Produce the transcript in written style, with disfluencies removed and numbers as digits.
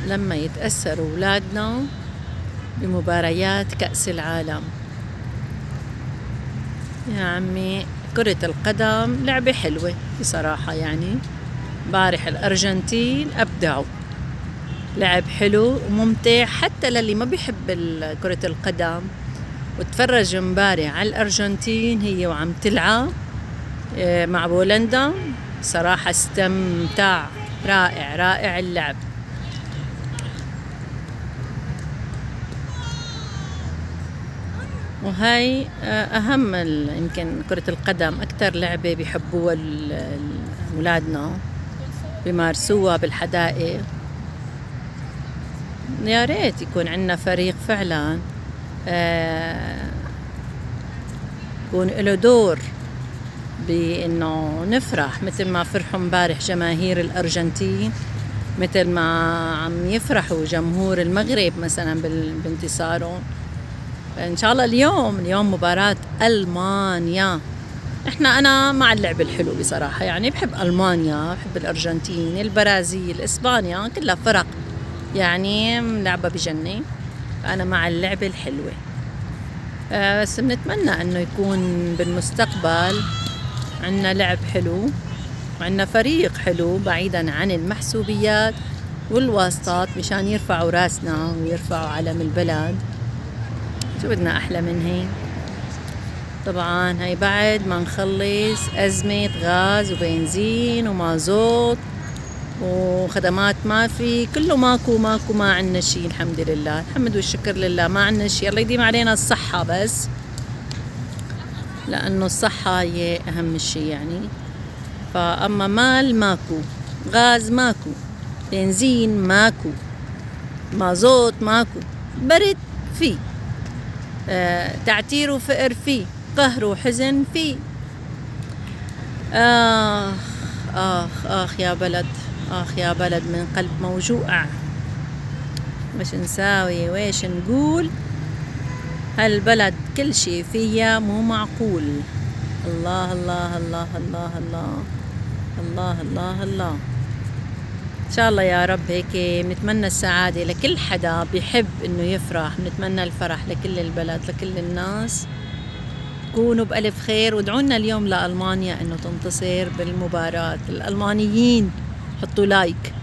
لما يتأثروا أولادنا بمباريات كأس العالم. يا عمي كرة القدم لعبة حلوة بصراحة، يعني بارح الأرجنتين أبدعوا، لعب حلو وممتع حتى للي ما بيحب كرة القدم، وتفرج مبارح على الأرجنتين هي وعم تلعب مع بولندا. صراحة استمتع، رائع رائع اللعب. وهي أهم يمكن كرة القدم أكتر لعبة بيحبوها أولادنا، بيمارسوها بالحدائق. يا ريت يكون عندنا فريق فعلا يكون له دور بأنه نفرح مثل ما فرحوا مبارح جماهير الأرجنتين، مثل ما عم يفرحوا جمهور المغرب مثلا بانتصارهم. إن شاء الله اليوم مباراة ألمانيا. أنا مع اللعب الحلو بصراحة، يعني بحب ألمانيا، بحب الأرجنتين، البرازيل، إسبانيا، كلها فرق يعني لعبة بجنة. أنا مع اللعب الحلوة، بس بنتمنى أنه يكون بالمستقبل عنا لعب حلو وعنا فريق حلو بعيدا عن المحسوبيات والواسطات، مشان يرفعوا راسنا ويرفعوا علم البلد. شو بدنا أحلى من هي؟ طبعا هي بعد ما نخلص أزمة غاز وبنزين ومازوت وخدمات، ما في كله ماكو ما عنا شي. الحمد لله، الحمد والشكر لله، ما عنا شي. الله يديم علينا الصحة بس، لأنه الصحة هي أهم شي يعني. فأما مال ماكو، غاز ماكو، بنزين ماكو، مازوت ماكو، برد فيه، تعتير وفقر فيه، قهر وحزن فيه. آخ يا بلد، آخ يا بلد من قلب موجوع. وش نساوي ويش نقول؟ هالبلد كل شي فيها مو معقول. الله الله الله الله الله الله الله الله. إن شاء الله يا رب هيك بنتمنى السعادة لكل حدا بيحب إنه يفرح، بنتمنى الفرح لكل البلد، لكل الناس. كونوا بألف خير، وادعونا اليوم لألمانيا إنه تنتصر بالمباراة. الألمانيين حطوا لايك.